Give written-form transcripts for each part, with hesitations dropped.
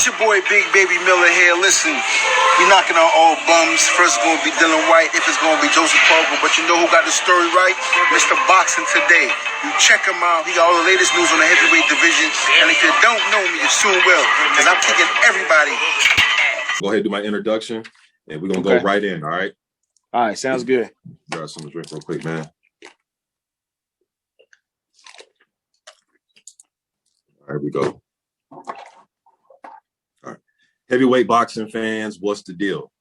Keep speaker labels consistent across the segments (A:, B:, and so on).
A: It's your boy Big Baby Miller here. Listen, we knocking on all bums. First it's gonna be Dylan White, if it's gonna be Joseph Parker, but you know who got the story right? Mr. Boxing Today. You check him out. He got all the latest news on the heavyweight division. And if you don't know me, you soon will, because I'm kicking everybody.
B: Go ahead and do my introduction, and we're gonna go right in. All right.
C: All right, sounds good.
B: Grab some drink real quick, man. All right, we go. All right, heavyweight boxing fans, what's the deal?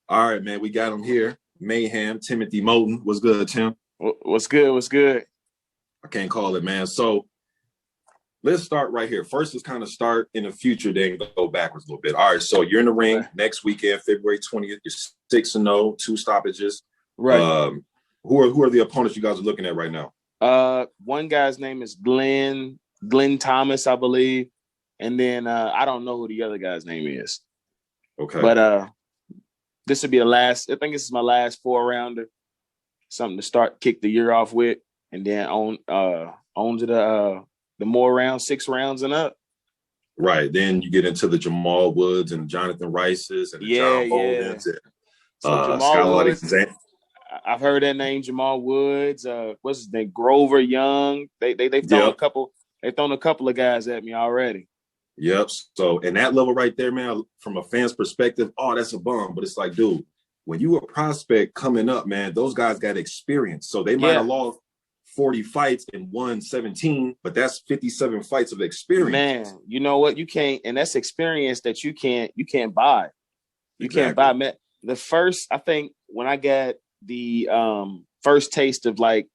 B: All right, man, we got him here. Mayhem, Timothy Moten. What's good, Tim?
C: What's good? What's good?
B: I can't call it, man. So let's start right here. First, let's kind of start in the future, then go backwards a little bit. All right, so you're in the ring next weekend, February 20th. You're 6-0, 2 stoppages.
C: Right.
B: Who are the opponents you guys are looking at right now?
C: One guy's name is Glenn Thomas, I believe. And then I don't know who the other guy's name is.
B: Okay.
C: But this would be the last. I think this is my last 4-rounder. Something to kick the year off with, and then on to the more rounds, 6 rounds and up. Right.
B: Then you get into the Jamal Woods and Jonathan Rices and the John Boldens and
C: Jamal Woods, I've heard that name, Jamal Woods. What's his name? Grover Young. They've thrown a couple. They've thrown a couple of guys at me already.
B: Yep. So in that level right there, man, from a fan's perspective, oh, that's a bum. But it's like, dude, when you a prospect coming up, man, those guys got experience. So they might have lost 40 fights and won 17, but that's 57 fights of experience.
C: Man, you know what? You can't, and that's experience that you can't buy. You can't buy, man. The first, I think, when I got the first taste of like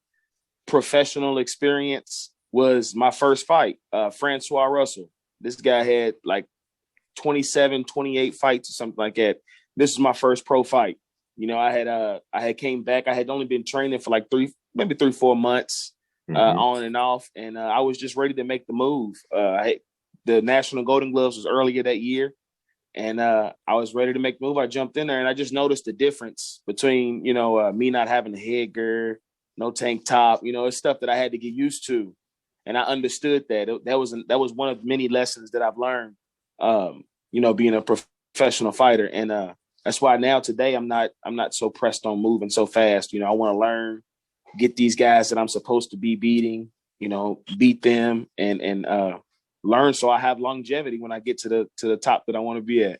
C: professional experience was my first fight, Francois Russell. This guy had like 27, 28 fights or something like that. This is my first pro fight. You know, I had came back. I had only been training for like 3-4 months on and off. And I was just ready to make the move. The National Golden Gloves was earlier that year. And I was ready to make the move. I jumped in there and I just noticed the difference between, you know, me not having a headgear, no tank top, you know, it's stuff that I had to get used to. And I understood that. That was one of many lessons that I've learned, you know, being a professional fighter. And that's why now today I'm not so pressed on moving so fast. You know, I want to learn, get these guys that I'm supposed to be beating, you know, beat them and learn so I have longevity when I get to the top that I want to be at.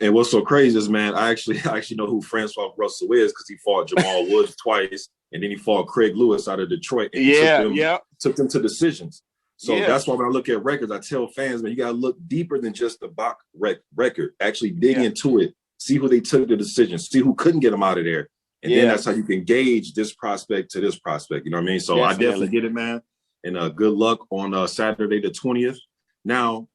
B: And what's so crazy is, man, I actually know who Francois Russell is because he fought Jamal Woods twice, and then he fought Craig Lewis out of Detroit. And took them to decisions. So that's why when I look at records, I tell fans, man, you got to look deeper than just the box record. Actually dig into it, see who they took the decision, see who couldn't get them out of there. And then that's how you can gauge this prospect to this prospect. You know what I mean? So I definitely get it, man. And good luck on Saturday the 20th. Now,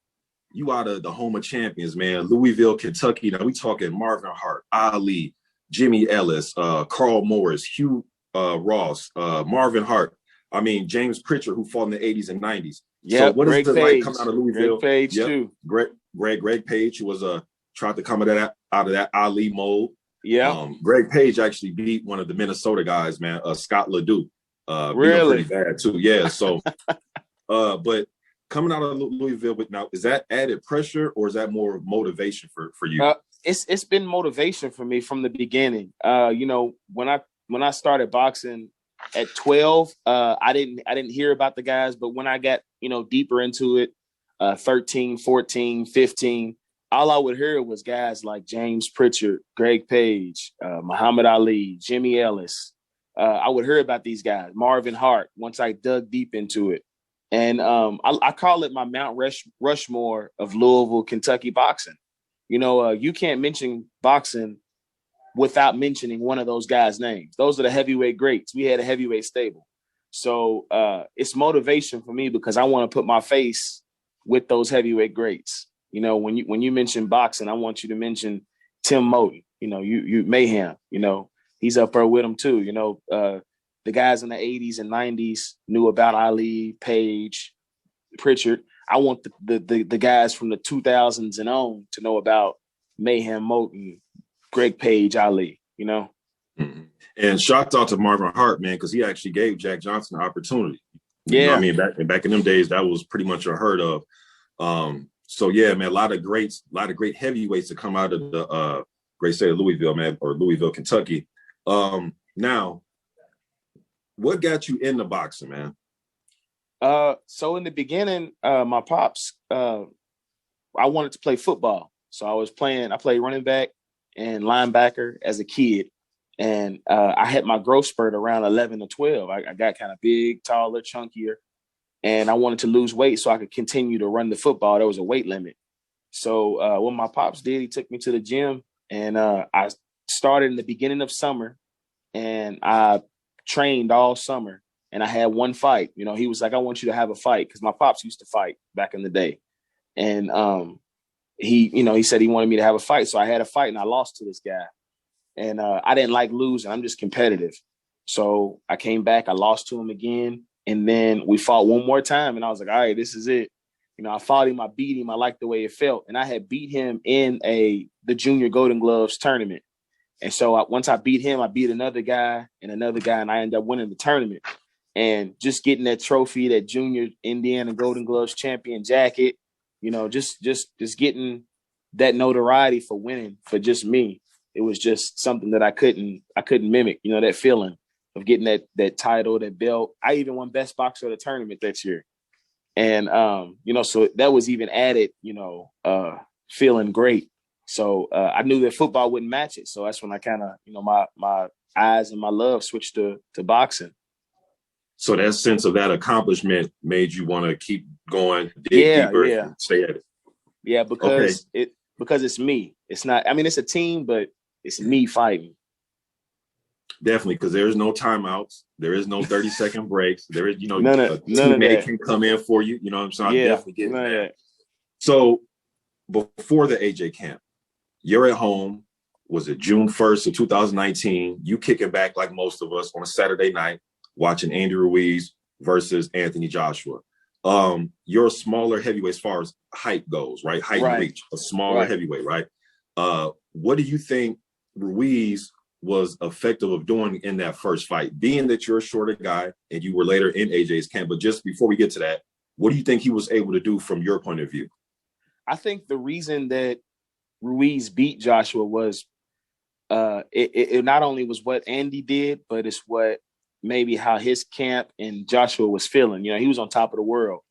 B: you out of the home of champions, man. Louisville, Kentucky. Now we talking Marvin Hart, Ali, Jimmy Ellis, Carl Morris, Hugh Ross, Marvin Hart. I mean, James Pritchard, who fought in the 80s and 90s.
C: Yeah,
B: so what is it like coming out of Louisville?
C: Greg Page too.
B: Greg Page, who was tried to come out of that Ali mold.
C: Yeah.
B: Greg Page actually beat one of the Minnesota guys, man, Scott Ledoux.
C: Really?
B: Pretty bad too. Yeah. So, but coming out of Louisville now, is that added pressure or is that more motivation for you?
C: It's been motivation for me from the beginning. You know, when I started boxing at 12, I didn't hear about the guys, but when I got, you know, deeper into it, 13, 14, 15, all I would hear was guys like James Pritchard, Greg Page, Muhammad Ali, Jimmy Ellis. I would hear about these guys, Marvin Hart, once I dug deep into it. And I call it my Mount Rushmore of Louisville, Kentucky boxing. You know, you can't mention boxing without mentioning one of those guys' names. Those are the heavyweight greats. We had a heavyweight stable. So it's motivation for me because I want to put my face with those heavyweight greats. You know, when you mention boxing, I want you to mention Tim Moten. You know, you Mayhem, you know, he's up there with him too. You know, the guys in the 80s and 90s knew about Ali, Page, Pritchard. I want the guys from the 2000s and on to know about Mayhem Moten, Greg Page, Ali, you know?
B: Mm-hmm. And shout out to Marvin Hart, man, because he actually gave Jack Johnson an opportunity.
C: Yeah.
B: You know what I mean, back in them days, that was pretty much unheard of. So yeah, man, a lot of great heavyweights to come out of the great state of Louisville, man, or Louisville, Kentucky. Now, what got you into boxing, man?
C: So in the beginning, my pops, I wanted to play football. So I played running back and linebacker as a kid. And I had my growth spurt around 11 or 12. I got kind of big, taller, chunkier. And I wanted to lose weight so I could continue to run the football. There was a weight limit. So what my pops did, he took me to the gym, and I started in the beginning of summer, and I trained all summer, and I had one fight. You know, he was like, I want you to have a fight, because my pops used to fight back in the day. And he said he wanted me to have a fight. So I had a fight, and I lost to this guy. And I didn't like losing. I'm just competitive. So I came back, I lost to him again. And then we fought one more time, and I was like, all right, this is it. You know, I fought him, I beat him, I liked the way it felt. And I had beat him in the Junior Golden Gloves tournament. And so once I beat him, I beat another guy, and I ended up winning the tournament. And just getting that trophy, that Junior Indiana Golden Gloves champion jacket, you know, just getting that notoriety for winning for just me. It was just something that I couldn't mimic, you know, that feeling of getting that title, that belt. I even won best boxer of the tournament that year. And, you know, so that was even added, you know, feeling great. So I knew that football wouldn't match it. So that's when I kind of, you know, my eyes and my love switched to boxing.
B: So that sense of that accomplishment made you want to keep going, dig deeper, and stay at it.
C: Yeah, because it's me. It's not, I mean, it's a team, but it's me fighting.
B: Definitely, because there is no timeouts. There is no 30-second breaks. There is, you know,
C: none
B: a teammate can come in for you. You know what I'm saying? I definitely get that. So before the AJ camp, you're at home. Was it June 1st of 2019? You kicking back like most of us on a Saturday night, watching Andy Ruiz versus Anthony Joshua. You're a smaller heavyweight as far as height goes, right? Height and reach, a smaller heavyweight, right? What do you think Ruiz was effective of doing in that first fight, being that you're a shorter guy and you were later in AJ's camp? But just before we get to that, what do you think he was able to do from your point of view?
C: I think the reason that Ruiz beat Joshua was it not only was what Andy did, but it's what maybe how his camp and Joshua was feeling. You know, he was on top of the world.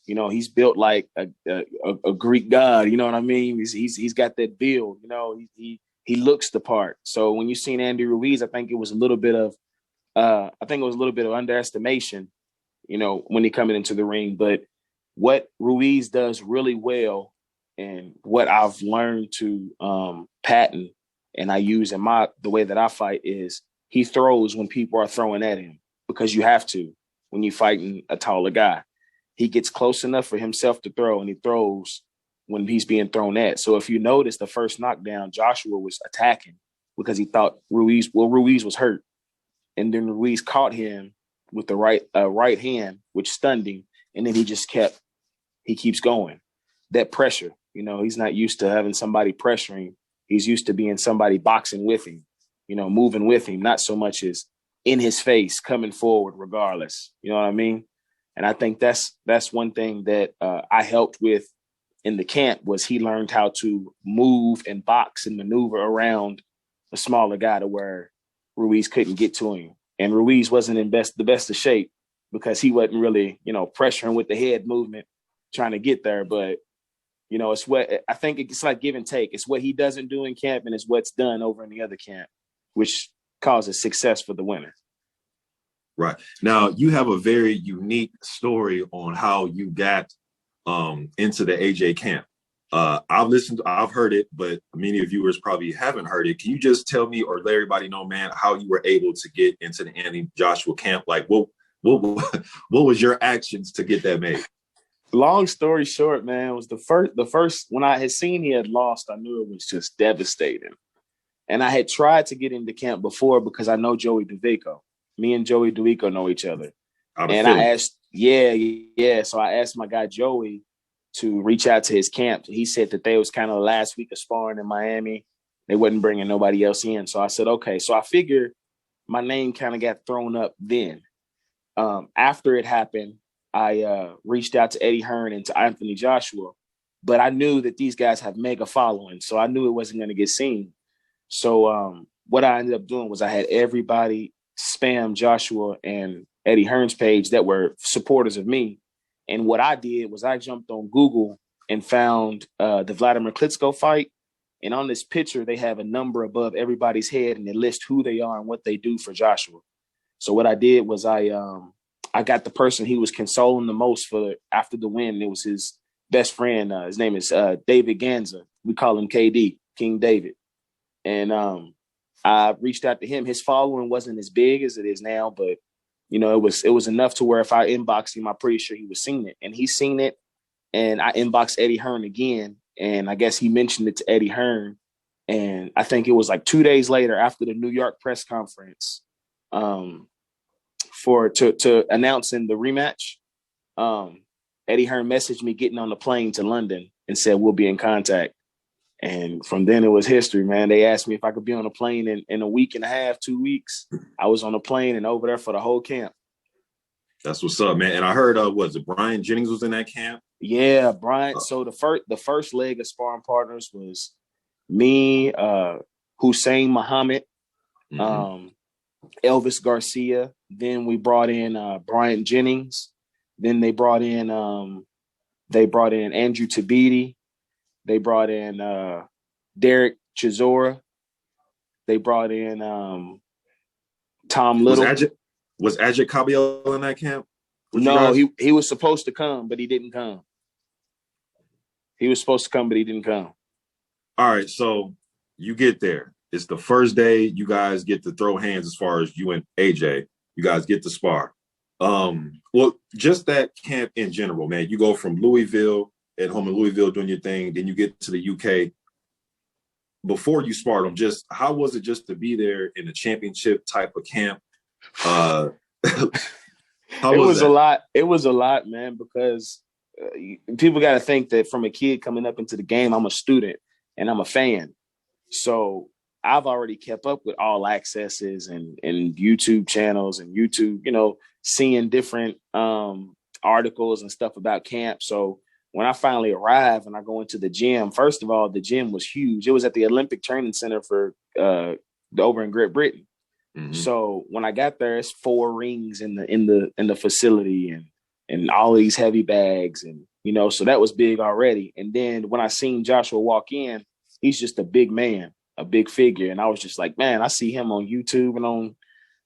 C: You know, he's built like a Greek god. You know what I mean? He's got that build. You know, he looks the part. So when you seen Andy Ruiz, I think it was a little bit of underestimation, you know, when he coming into the ring. But what Ruiz does really well, and what I've learned to patent and I use in the way that I fight, is he throws when people are throwing at him, because you have to when you're fighting a taller guy. He gets close enough for himself to throw, and he throws when he's being thrown at. So if you notice the first knockdown, Joshua was attacking because he thought Ruiz was hurt. And then Ruiz caught him with the right hand, which stunned him. And then he keeps going. That pressure, you know, he's not used to having somebody pressuring. He's used to being somebody boxing with him, you know, moving with him, not so much as in his face, coming forward regardless. You know what I mean? And I think that's one thing that I helped with in the camp, was he learned how to move and box and maneuver around a smaller guy to where Ruiz couldn't get to him. And Ruiz wasn't in the best of shape, because he wasn't really, you know, pressuring with the head movement, trying to get there. But, you know, it's what I think it's like give and take. It's what he doesn't do in camp, and it's what's done over in the other camp, which causes success for the winner.
B: Right. Now, you have a very unique story on how you got into the AJ camp. I've heard it, but many of viewers probably haven't heard it. Can you just tell me, or let everybody know, man, how you were able to get into the Anthony Joshua camp? Like, what was your actions to get that made?
C: Long story short, man, it was the first when I had seen he had lost, I knew it was just devastating. And I had tried to get into camp before, because I know Joey DeVico. Me and Joey DeVico know each other. And I asked, so I asked my guy Joey to reach out to his camp. He said that they was kind of the last week of sparring in Miami. They wasn't bringing nobody else in. So I said, okay. So I figured my name kind of got thrown up then. After it happened, I reached out to Eddie Hearn and to Anthony Joshua. but I knew that these guys have mega followings, so I knew it wasn't going to get seen. So what I ended up doing was I had everybody spam Joshua and Eddie Hearn's page that were supporters of me. And what I did was I jumped on Google and found the Vladimir Klitschko fight. And on this picture, they have a number above everybody's head, and they list who they are and what they do for Joshua. So what I did was I got the person he was consoling the most for after the win. It was his best friend. His name is David Ganza. We call him KD, King David. And I reached out to him. His following wasn't as big as it is now, but you know, it was enough to where if I inboxed him, I'm pretty sure he was seeing it. And he's seen it. And I inboxed Eddie Hearn again. And I guess he mentioned it to Eddie Hearn. And I think it was like 2 days later after the New York press conference to announcing the rematch. Eddie Hearn messaged me getting on the plane to London and said, we'll be in contact. And from then it was history, man. They asked me if I could be on a plane in a week and a half, 2 weeks. I was on a plane and over there for the whole camp.
B: That's what's up, man. And I heard, was it Brian Jennings was in that camp?
C: Yeah, Brian. So the first leg of sparring partners was me, Hussein Muhammad, Elvis Garcia. Then we brought in Brian Jennings. Then they brought in Andrew Tabiti. They brought in Derek Chisora. They brought in Tom Little.
B: Was Ajit Kabiel in that camp?
C: No, he was supposed to come, but he didn't come. He was supposed to come, but he didn't come.
B: All right, so you get there. It's the first day you guys get to throw hands as far as you and AJ. You guys get to spar. Well, just that camp in general, man. You go from Louisville, at home in Louisville doing your thing, then you get to the UK. Before you sparred them, just how was it just to be there in a championship type of camp? It was
C: a lot. It was a lot, man, because people got to think that from a kid coming up into the game, I'm a student and I'm a fan. So I've already kept up with all accesses and YouTube channels and YouTube, you know, seeing different articles and stuff about camp. So when I finally arrive and I go into the gym, first of all, the gym was huge. It was at the Olympic Training Center for over in Great Britain. Mm-hmm. So when I got there, it's 4 rings in the facility and all these heavy bags, and you know, so that was big already. And then when I seen Joshua walk in, he's just a big man, a big figure, and I was just like, man, I see him on YouTube and on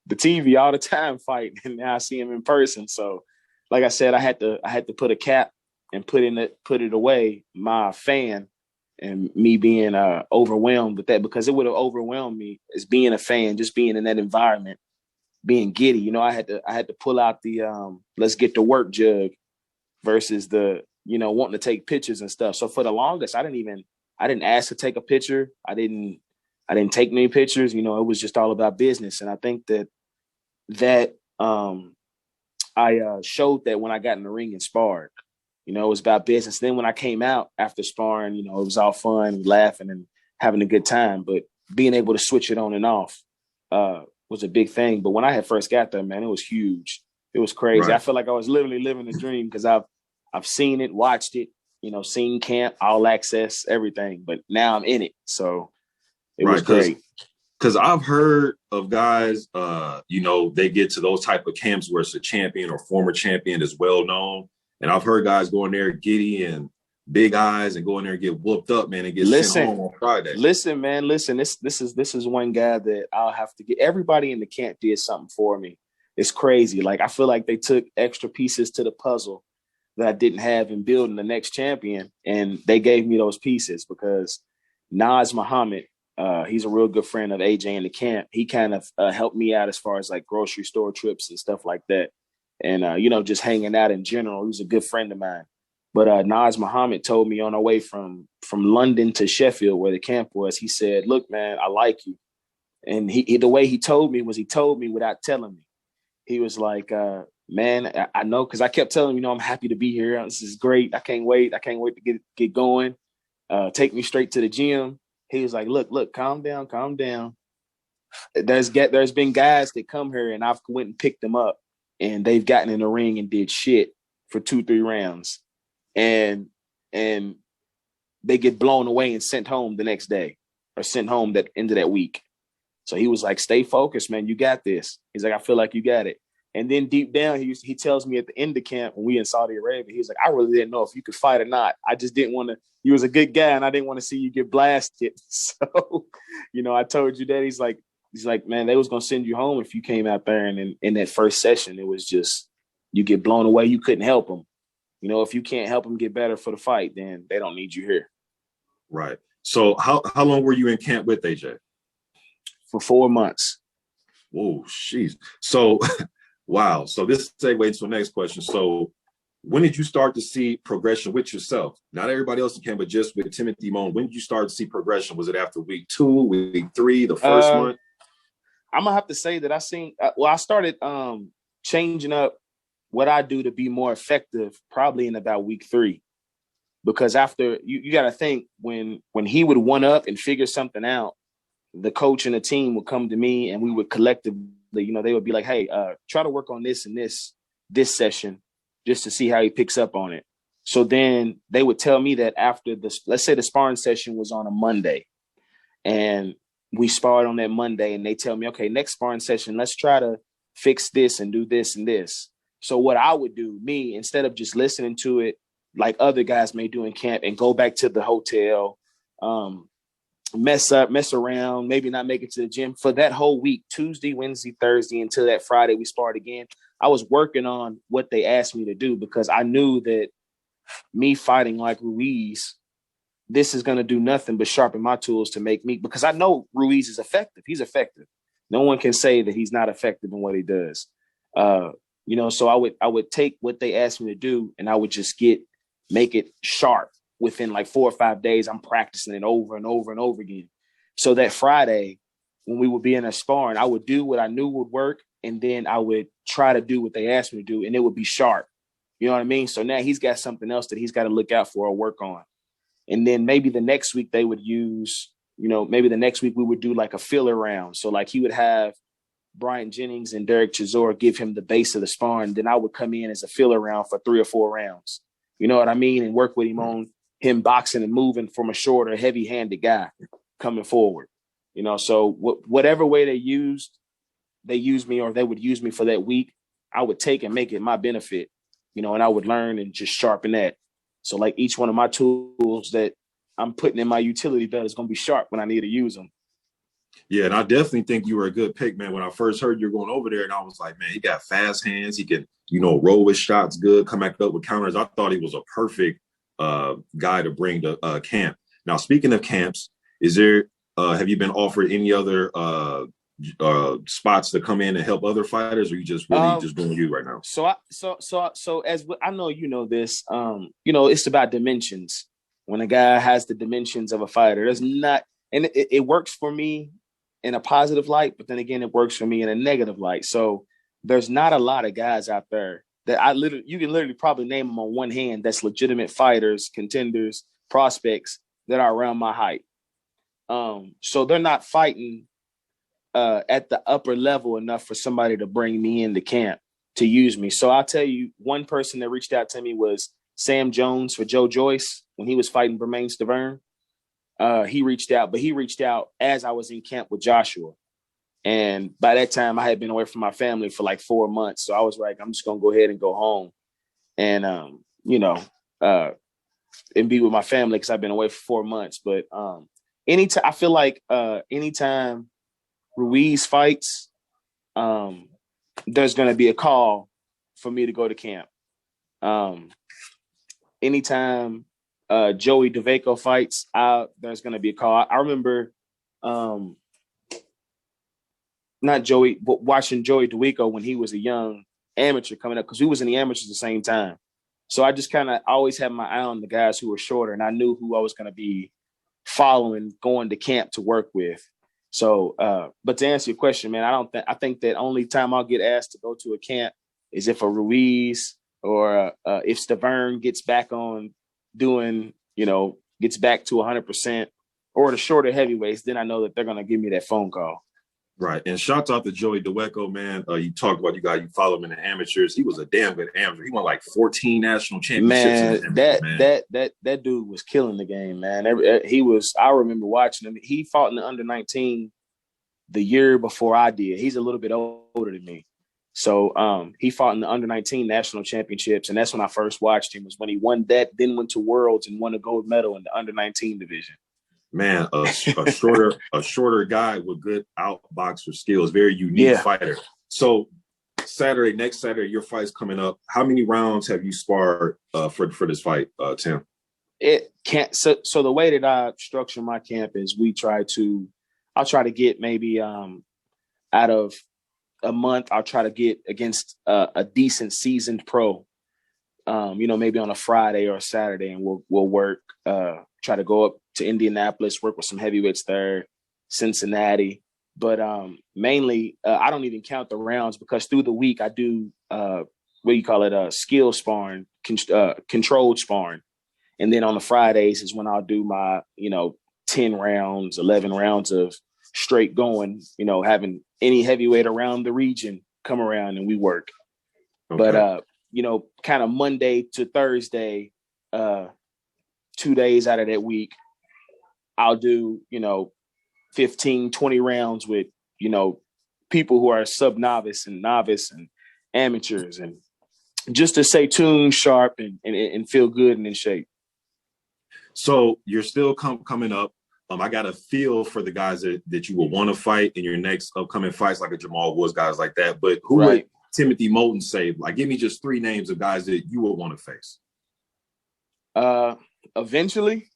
C: the TV all the time fighting, and now I see him in person. So, like I said, I had to put a cap and put it away, my fan. And me being overwhelmed with that, because it would have overwhelmed me as being a fan, just being in that environment, being giddy. You know, I had to pull out the let's get to work jug versus the, you know, wanting to take pictures and stuff. So for the longest, I didn't ask to take a picture. I didn't take any pictures. You know, it was just all about business. And I think that I showed that when I got in the ring and sparred. You know, it was about business. Then when I came out after sparring, you know, it was all fun, laughing and having a good time. But being able to switch it on and off was a big thing. But when I had first got there, man, it was huge. It was crazy. Right. I feel like I was literally living a dream because I've seen it, watched it, you know, seen camp, all access, everything. But now I'm in it. So it was great.
B: Because I've heard of guys, you know, they get to those type of camps where it's a champion or former champion is well known. And I've heard guys go in there giddy and big eyes and go in there and get whooped up, man, and get sent home on Friday.
C: Listen, man, listen. This is one guy that I'll have to get. Everybody in the camp did something for me. It's crazy. Like, I feel like they took extra pieces to the puzzle that I didn't have in building the next champion, and they gave me those pieces because Naz Muhammad, he's a real good friend of AJ in the camp. He kind of helped me out as far as like grocery store trips and stuff like that. And, you know, just hanging out in general. He was a good friend of mine. But Naz Muhammad told me on our way from London to Sheffield, where the camp was, he said, look, man, I like you. And he the way he told me without telling me. He was like, man, I know, because I kept telling him, you know, I'm happy to be here. This is great. I can't wait. I can't wait to get going. Take me straight to the gym. He was like, look, calm down. There's been guys that come here and I've went and picked them up. And they've gotten in the ring and did shit for 2-3 rounds. And they get blown away and sent home the next day or sent home that end of that week. So he was like, stay focused, man. You got this. He's like, I feel like you got it. And then deep down, he tells me at the end of camp when we in Saudi Arabia, he was like, I really didn't know if you could fight or not. I just didn't want to. You was a good guy, and I didn't want to see you get blasted. So, I told you that. He's like, man, they was gonna send you home if you came out there. And in that first session, it was just you get blown away. You couldn't help them. If you can't help them get better for the fight, then they don't need you here.
B: Right. So how long were you in camp with AJ?
C: For 4 months.
B: Whoa, jeez. So, wow. So this segues to the next question. So when did you start to see progression with yourself? Not everybody else can, but just with Timothy Moten. When did you start to see progression? Was it after week 2, week 3, the first one?
C: I'm gonna have to say that I started changing up what I do to be more effective probably in about week 3, because after you got to think when he would one up and figure something out, the coach and the team would come to me and we would collectively, they would be like, hey, try to work on this and this session just to see how he picks up on it. So then they would tell me that after let's say the sparring session was on a Monday and we sparred on that Monday, and they tell me, okay, next sparring session, let's try to fix this and do this and this. So what I would do, instead of just listening to it like other guys may do in camp and go back to the hotel, mess around, maybe not make it to the gym for that whole week, Tuesday, Wednesday, Thursday, until that Friday we sparred again. I was working on what they asked me to do because I knew that me fighting like Ruiz, this is going to do nothing but sharpen my tools to make me, because I know Ruiz is effective. He's effective. No one can say that he's not effective in what he does. So I would take what they asked me to do and I would just make it sharp. Within like 4 or 5 days, I'm practicing it over and over and over again. So that Friday, when we would be in a sparring, I would do what I knew would work, and then I would try to do what they asked me to do, and it would be sharp. You know what I mean? So now he's got something else that he's got to look out for or work on. And then maybe the next week they would use, maybe the next week we would do like a filler round. So like he would have Bryant Jennings and Derek Chisora give him the base of the sparring. Then I would come in as a filler round for 3 or 4 rounds. You know what I mean? And work with him on him boxing and moving from a shorter, heavy-handed guy coming forward. So whatever way they used me, or they would use me for that week, I would take and make it my benefit, and I would learn and just sharpen that. So like each one of my tools that I'm putting in my utility belt is going to be sharp when I need to use them.
B: Yeah, and I definitely think you were a good pick, man. When I first heard you're going over there, and I was like, man, he got fast hands. He can, roll with shots good, come back up with counters. I thought he was a perfect guy to bring to camp. Now, speaking of camps, have you been offered any other spots to come in and help other fighters, or you just really just doing you right now?
C: So as I know, this, it's about dimensions. When a guy has the dimensions of a fighter, there's not, and it works for me in a positive light, but then again, it works for me in a negative light. So there's not a lot of guys out there that you can literally probably name them on one hand that's legitimate fighters, contenders, prospects that are around my height. So they're not fighting at the upper level enough for somebody to bring me into camp to use me. So I'll tell you, one person that reached out to me was Sam Jones for Joe Joyce when he was fighting Bermain Stavern. He reached out, but he reached out as I was in camp with Joshua. And by that time, I had been away from my family for like 4 months. So I was like, I'm just going to go ahead and go home and, and be with my family because I've been away for 4 months. But anytime, I feel like anytime Ruiz fights, there's going to be a call for me to go to camp. Anytime Joey DeVaco fights, there's going to be a call. I remember not Joey, but watching Joey DeVaco when he was a young amateur coming up, because we was in the amateurs at the same time. So I just kind of always had my eye on the guys who were shorter, and I knew who I was going to be following, going to camp to work with. So, but to answer your question, man, I think that only time I'll get asked to go to a camp is if a Ruiz or if Stavern gets back on doing, gets back to 100%, or the shorter heavyweights, then I know that they're going to give me that phone call.
B: Right. And shout out to Joey DeWeco, man. You talked about you follow him in the amateurs. He was a damn good amateur. He won like 14 national championships.
C: Man, that dude was killing the game, man. I remember watching him. He fought in the under 19 the year before I did. He's a little bit older than me. So he fought in the under 19 national championships. And that's when I first watched him, was when he won that, then went to Worlds and won a gold medal in the under 19 division.
B: Man, a shorter guy with good outboxer skills, very unique fighter. So next Saturday, your fight's coming up. How many rounds have you sparred for this fight, Tim?
C: It can't. So the way that I structure my camp is I'll try to get maybe out of a month, I'll try to get against a decent seasoned pro, maybe on a Friday or a Saturday, and we'll work, try to go up to Indianapolis, work with some heavyweights there, Cincinnati. But mainly, I don't even count the rounds, because through the week I do, skill sparring, controlled sparring. And then on the Fridays is when I'll do my, 10 rounds, 11 rounds of straight going, having any heavyweight around the region come around and we work. Okay. But, kind of Monday to Thursday, 2 days out of that week, I'll do, 15, 20 rounds with, people who are sub-novice and novice and amateurs, and just to stay tuned, sharp, and feel good and in shape.
B: So you're still coming up. I got a feel for the guys that you will want to fight in your next upcoming fights, like a Jamal Woods, guys like that. But who would Timothy Moten say? Like, give me just 3 names of guys that you will want to face.
C: Eventually.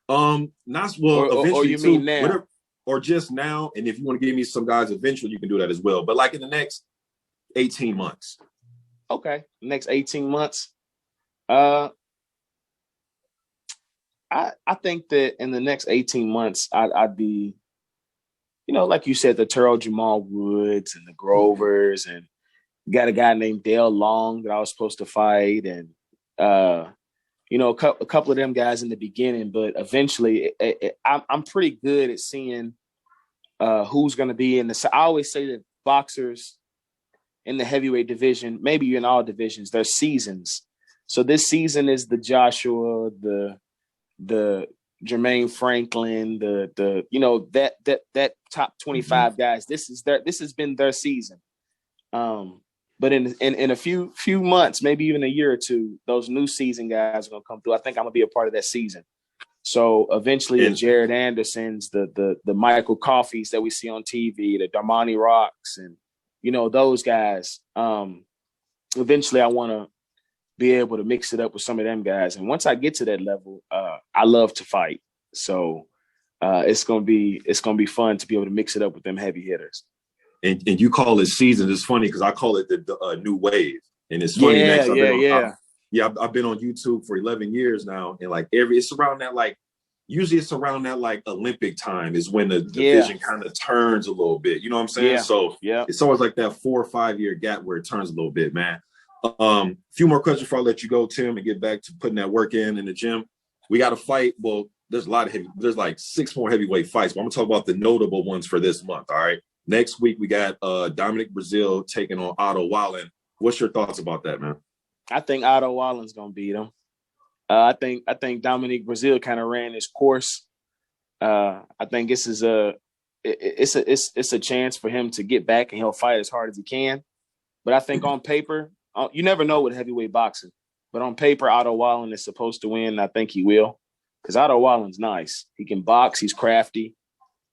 B: Eventually.
C: Or you mean now?
B: Whatever, or just now. And if you want to give me some guys eventually, you can do that as well. But like in the next 18 months.
C: Okay, next 18 months. I think that in the next 18 months, I'd be, like you said, the Terrell Jamal Woods and the Grovers, and got a guy named Dale Long that I was supposed to fight, and a couple of them guys in the beginning. But eventually, I'm pretty good at seeing who's going to be in the. I always say that boxers in the heavyweight division, maybe in all divisions, there's seasons. So this season is the Joshua, the Jermaine Franklin, that top 25 guys. This has been their season. But in a few months, maybe even a year or two, those new season guys are gonna come through. I think I'm gonna be a part of that season. So eventually, the Jared Andersons, the Michael Coffeys that we see on TV, the Darmani Rocks, and those guys. Eventually, I want to be able to mix it up with some of them guys. And once I get to that level, I love to fight. So it's gonna be fun to be able to mix it up with them heavy hitters. And
B: you call it seasons. It's funny because I call it the new wave. And it's funny. I've been on YouTube for 11 years now, and it's around that usually it's around that Olympic time is when the division kind of turns a little bit. You know what I'm saying? So it's always like that 4 or 5 year gap where it turns a little bit, man. A few more questions before I let you go, Tim, and get back to putting that work in the gym. We got to fight. Well, there's there's 6 more heavyweight fights, but I'm gonna talk about the notable ones for this month. All right. Next week, we got Dominic Brazil taking on Otto Wallen. What's your thoughts about that, man? I
C: think Otto Wallen's gonna beat him. I think Dominic Brazil kind of ran his course. I think this is it's a chance for him to get back, and he'll fight as hard as he can. But I think on paper, you never know with heavyweight boxing. But on paper, Otto Wallen is supposed to win. And I think he will, because Otto Wallen's nice. He can box. He's crafty,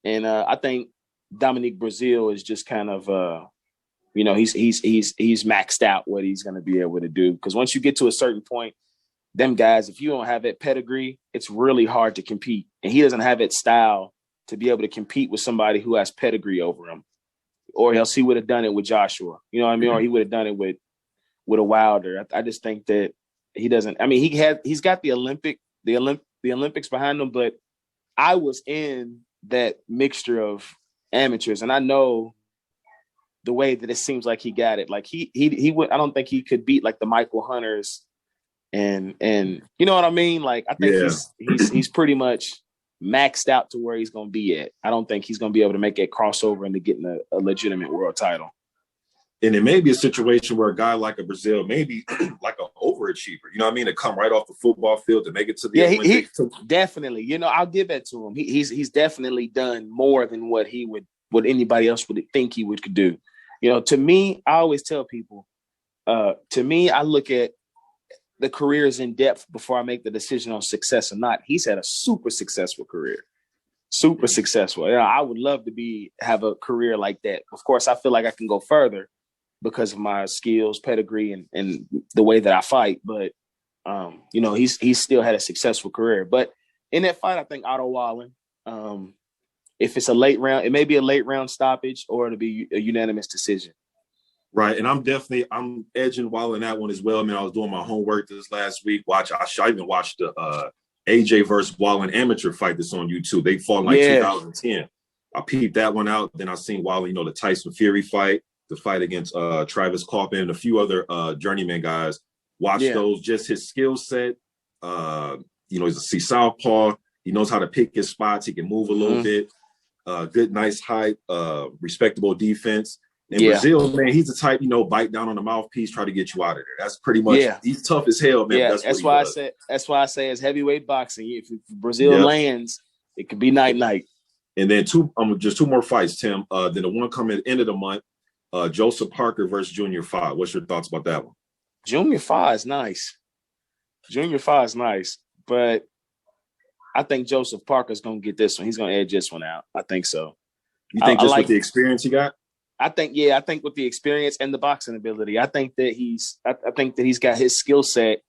C: and I think Dominic Brazil is just kind of, he's maxed out what he's going to be able to do. Because once you get to a certain point, them guys, if you don't have that pedigree, it's really hard to compete. And he doesn't have that style to be able to compete with somebody who has pedigree over him. Or else he would have done it with Joshua. You know what I mean? Or he would have done it with a Wilder. I just think that he doesn't. I mean, he's got the Olympics behind him, but I was in that mixture of amateurs, and I know the way that it seems like he got it. Like he would. I don't think he could beat the Michael Hunters, and you know what I mean. Like I think he's pretty much maxed out to where he's going to be at. I don't think he's going to be able to make that crossover into getting a legitimate world title.
B: And it may be a situation where a guy like a Brazil, maybe like an overachiever, you know what I mean, to come right off the football field to make it to the Olympics.
C: He definitely, you know, I'll give that to him. He's definitely done more than what anybody else would think he could do. You know, to me, I always tell people, I look at the careers in depth before I make the decision on success or not. He's had a super successful career. Super successful. Yeah, I would love to have a career like that. Of course, I feel like I can go further because of my skills, pedigree, and the way that I fight. But, you know, he's still had a successful career. But in that fight, I think Otto Wallen, if it's a late round, it may be a late round stoppage or it'll be a unanimous decision.
B: Right. And I'm edging Wallen that one as well. I mean, I was doing my homework this last week. I even watched the AJ versus Wallen amateur fight that's on YouTube. They fought in 2010. I peeped that one out. Then I seen Wallen, you know, the Tyson Fury fight, the fight against Travis Kaufman and a few other journeyman guys. Watch those, just his skill set. You know, he's a southpaw. He knows how to pick his spots. He can move a little bit. Good, nice height, respectable defense. And Brazil, man, he's the type, you know, bite down on the mouthpiece, try to get you out of there. That's pretty much, he's tough as hell, man.
C: Yeah, that's why I say it's heavyweight boxing. If Brazil lands, it could be night.
B: And then just two more fights, Tim. Then the one coming at the end of the month, Joseph Parker versus Junior Fa. What's your thoughts about that one?
C: Junior Fa is nice. But I think Joseph Parker's going to get this one. He's going to edge this one out. I think so.
B: You think with the experience he got?
C: I think with the experience and the boxing ability, I think that he's got his skill set.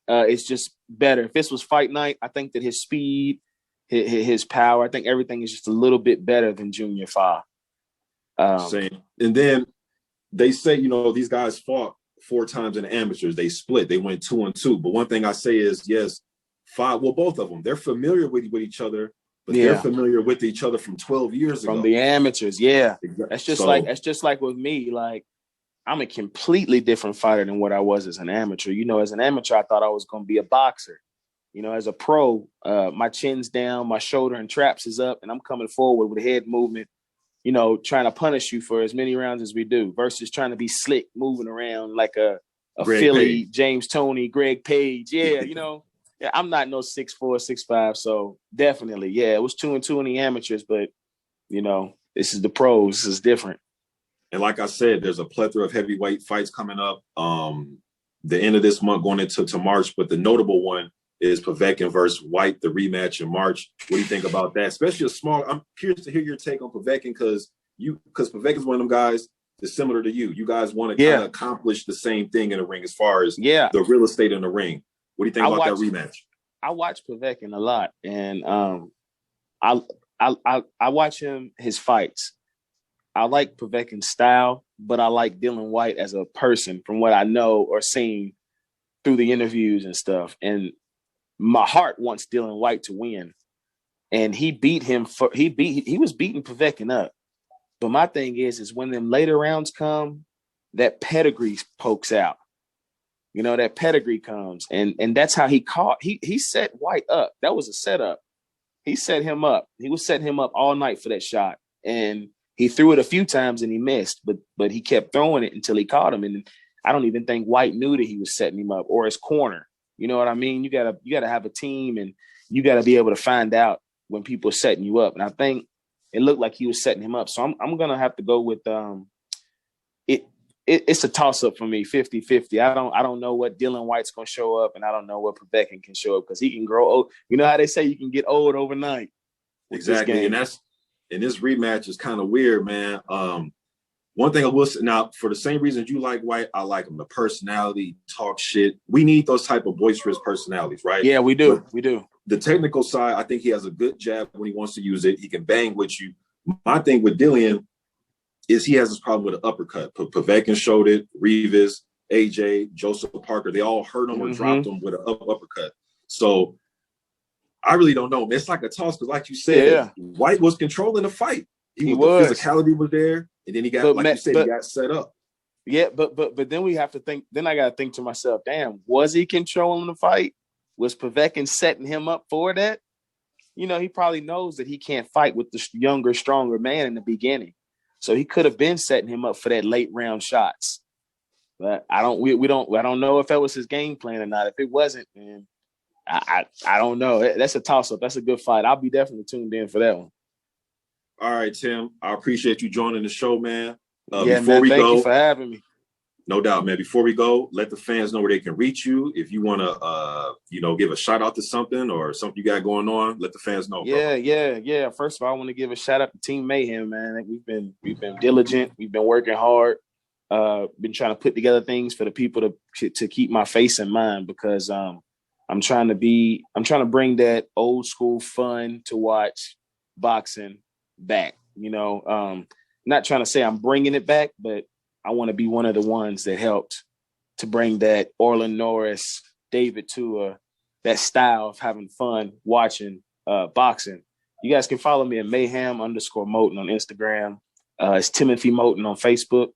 C: It's just better. If this was fight night, I think that his speed, his power, I think everything is just a little bit better than Junior Fa.
B: Same. And then they say, you know, these guys fought 4 times in the amateurs. They split. They went 2-2. But one thing I say is, yes, both of them, they're familiar with each other. But they're familiar with each other from 12 years ago.
C: From the amateurs,
B: Exactly.
C: That's just like with me. Like, I'm a completely different fighter than what I was as an amateur. You know, as an amateur, I thought I was going to be a boxer. You know, as a pro, my chin's down, my shoulder and traps is up, and I'm coming forward with head movement, you know, trying to punish you for as many rounds as we do versus trying to be slick, moving around like a Philly, Page. James Toney, Greg Page. Yeah, you know. Yeah, I'm not no 6'4", 6'5", so definitely, it was 2-2 in the amateurs, but you know, this is the pros. This is different.
B: And like I said, there's a plethora of heavyweight fights coming up. The end of this month, going into March, but the notable one is Povetkin versus White, the rematch in March. What do you think about that? Especially I'm curious to hear your take on Povetkin because Povetkin's one of them guys that's similar to you. You guys want to kind of accomplish the same thing in the ring as far as the real estate in the ring. What do you think about that rematch?
C: I watch Povetkin a lot, and I watch his fights. I like Povetkin's style, but I like Dylan White as a person from what I know or seen through the interviews and stuff. And my heart wants Dylan White to win, and he was beating Povetkin up. But my thing is when them later rounds come, that pedigree pokes out. You know, that pedigree comes, and that's how he caught. He set White up. That was a setup. He set him up. He was setting him up all night for that shot, and he threw it a few times and he missed, but he kept throwing it until he caught him. And I don't even think White knew that he was setting him up or his corner. You know what I mean? You gotta have a team, and you gotta be able to find out when people are setting you up. And I think it looked like he was setting him up. So I'm gonna have to go with It's a toss-up for me, 50-50. I don't know what Dylan White's going to show up, and I don't know what Povetkin can show up because he can grow old. You know how they say you can get old overnight.
B: Exactly, and this rematch is kind of weird, man. One thing I will say, now, for the same reasons you like White, I like him. The personality, talk shit. We need those type of boisterous personalities, right?
C: Yeah, we do.
B: But
C: we do.
B: The technical side, I think he has a good jab when he wants to use it. He can bang with you. My thing with Dillian is he has this problem with an uppercut. Povetkin showed it, Ruiz, AJ, Joseph Parker, they all hurt him or dropped him with an uppercut. So I really don't know. It's like a toss because, like you said, White was controlling the fight. He was. The physicality was there, and then he got, he got set up.
C: Yeah, but then we have to think. Then I got to think to myself, damn, was he controlling the fight? Was Povetkin setting him up for that? he probably knows that he can't fight with the younger, stronger man in the beginning. So he could have been setting him up for that late round shots. But I don't know if that was his game plan or not. If it wasn't, then I don't know. That's a toss-up. That's a good fight. I'll be definitely tuned in for that one.
B: All right, Tim. I appreciate you joining the show, man.
C: Thank you for having me.
B: No doubt, man. Before we go, let the fans know where they can reach you. If you want to, give a shout out to something or something you got going on, let the fans know.
C: Yeah. First of all, I want to give a shout out to Team Mayhem, man. We've been diligent. We've been working hard. Been trying to put together things for the people to keep my face in mind, because I'm trying to bring that old school fun to watch boxing back. Not trying to say I'm bringing it back, but I want to be one of the ones that helped to bring that Orlin Norris, David Tua, that style of having fun watching boxing. You guys can follow me at Mayhem_Moten on Instagram. It's Timothy Moten on Facebook,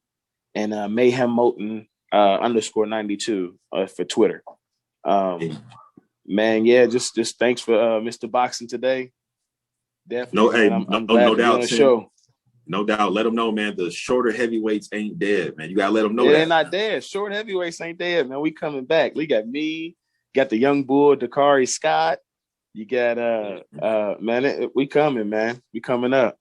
C: and Mayhem Moten _92 for Twitter. Man, yeah, just thanks for Mr. Boxing Today. Definitely. I'm glad to be on the show.
B: No doubt. Let them know, man. The shorter heavyweights ain't dead, man. You gotta let them know that.
C: They're not dead. Short heavyweights ain't dead, man. We coming back. We got me, got the young bull, Dakari Scott. You got man, we coming, man. We coming up.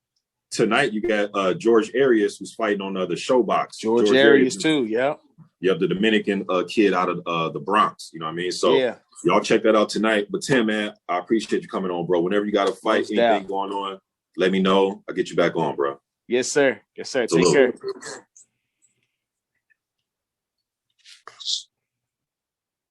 B: Tonight you got George Arias, who's fighting on the ShowBox.
C: George Arias too, yeah.
B: You have the Dominican kid out of the Bronx. You know what I mean? So
C: yeah.
B: Y'all check that out tonight. But Tim, man, I appreciate you coming on, bro. Whenever you got a fight, anything going on, let me know. I'll get you back on, bro.
C: Yes, sir. Yes, sir.
B: Take
C: care.